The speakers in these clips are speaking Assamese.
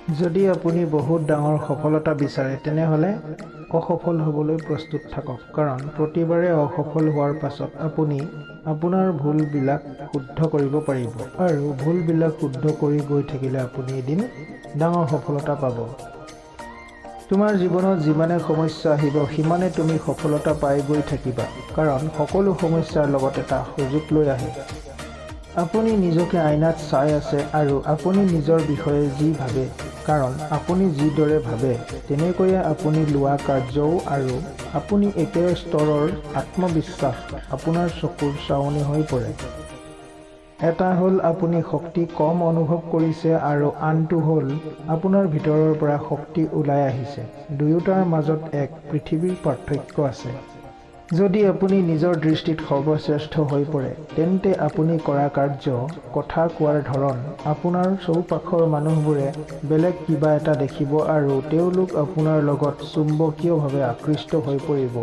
যদি আপুনি বহুত ডাঙৰ সফলতা বিচাৰে তেনেহ'লে অসফল হ'বলৈ প্ৰস্তুত থাকক, কাৰণ প্ৰতিবাৰে অসফল হোৱাৰ পাছত আপুনি আপোনাৰ ভুলবিলাক শুদ্ধ কৰিব পাৰিব, আৰু ভুলবিলাক শুদ্ধ কৰি গৈ থাকিলে আপুনি এদিন ডাঙৰ সফলতা পাব। তোমাৰ জীৱনত যিমানে সমস্যা আহিব সিমানে তুমি সফলতা পাই গৈ থাকিবা, কাৰণ সকলো সমস্যাৰ লগত এটা সুযোগ লৈ আহে। আপুনি নিজকে আইনাত চাই আছে আৰু আপুনি নিজৰ বিষয়ে যি ভাবে, কাৰণ আপুনি যিদৰে ভাবে তেনেকৈয়ে আপুনি লোৱা কাৰ্যও আৰু আপুনি একে স্তৰৰ আত্মবিশ্বাস আপোনাৰ চকুৰ চাৱনি হৈ পৰে। এটা হ'ল আপুনি শক্তি কম অনুভৱ কৰিছে আৰু আনটো হ'ল আপোনাৰ ভিতৰৰ পৰা শক্তি ওলাই আহিছে। দুয়োটাৰ মাজত এক পৃথিৱীৰ পাৰ্থক্য আছে। যদি আপুনি নিজৰ দৃষ্টিত সৰ্বশ্ৰেষ্ঠ হৈ পৰে, তেন্তে আপুনি কৰা কাৰ্য, কথা কোৱাৰ ধৰণ, আপোনাৰ চৌপাশৰ মানুহবোৰে বেলেগ কিবা এটা দেখিব আৰু তেওঁলোক আপোনাৰ লগত চুম্বকীয়ভাৱে আকৃষ্ট হৈ পৰিব।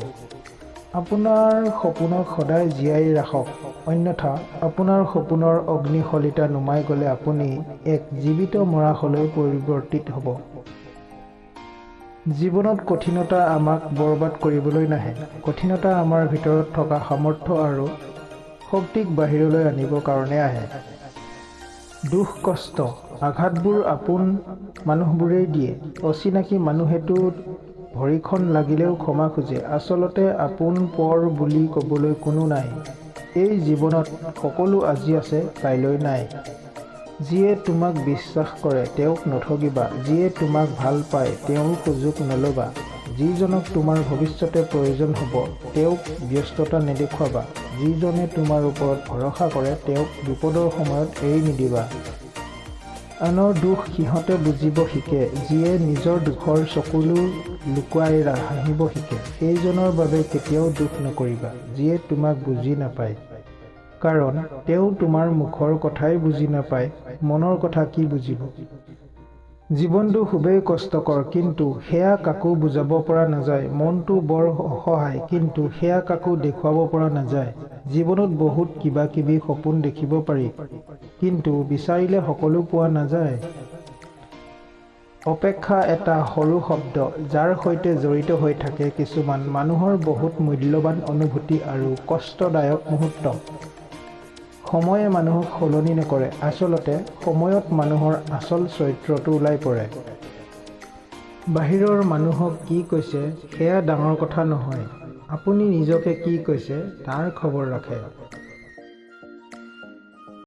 আপোনাৰ সপোনক সদায় জীয়াই ৰাখক, অন্যথা আপোনাৰ সপোনৰ অগ্নিশলিতা নুমাই গ'লে আপুনি এক জীৱিত মৰাশলৈ পৰিৱৰ্তিত হ'ব। জীৱনত কঠিনতা আমাক বৰবাদ কৰিবলৈ নাহে। কঠিনতা আমাৰ ভিতৰত থকা সামৰ্থ্য আৰু শক্তিক বাহিৰলৈ আনিবৰ কাৰণে আহে। দুখ, কষ্ট, আঘাতবোৰ আপোন মানুহবোৰেই দিয়ে। অচিনাকি মানুহেতো ভৰিখন লাগিলেও ক্ষমা খোজে। আচলতে আপোন পৰ বুলি ক'বলৈ কোনো নাই। এই জীৱনত সকলো আজি আছে, কাইলৈ নাই। যিয়ে তোমাক বিশ্বাস কৰে তেওঁক নঠগিবা, যিয়ে তোমাক ভাল পায় তেওঁৰ সুযোগ নল'বা, যিজনক তোমাৰ ভৱিষ্যতে প্ৰয়োজন হ'ব তেওঁক ব্যস্ততা নেদেখুৱাবা, যিজনে তোমাৰ ওপৰত ভৰসা কৰে তেওঁক বিপদৰ সময়ত এৰি নিদিবা। আনৰ দুখ সিহঁতে বুজিব শিকে, যিয়ে নিজৰ দুখৰ চকুলো লুকুৱাই হাঁহিব শিকে। সেইজনৰ বাবে কেতিয়াও দুখ নকৰিবা যিয়ে তোমাক বুজি নাপায়, কাৰণ তেওঁ তোমাৰ মুখৰ কথাই বুজি নাপায়, মনৰ কথা কি বুজিব। জীৱনটো খুবেই কষ্টকৰ, কিন্তু সেয়া কাকো বুজাব পৰা নাযায়। মনটো বৰ অসহায়, কিন্তু সেয়া কাকো দেখুৱাব পৰা নাযায়। জীৱনত বহুত কিবা কিবি সপোন দেখিব পাৰি, কিন্তু বিচাৰিলে সকলো পোৱা নাযায়। অপেক্ষা এটা সৰু শব্দ, যাৰ সৈতে জড়িত হৈ থাকে কিছুমান মানুহৰ বহুত মূল্যৱান অনুভূতি আৰু কষ্টদায়ক মুহূৰ্ত। সময়ে মানুহক সলনি নকৰে, আচলতে সময়ত মানুহৰ আচল চৰিত্ৰটো ওলাই পৰে। বাহিৰৰ মানুহক কি কৈছে সেয়া ডাঙৰ কথা নহয়, আপুনি নিজকে কি কৈছে তাৰ খবৰ ৰাখে।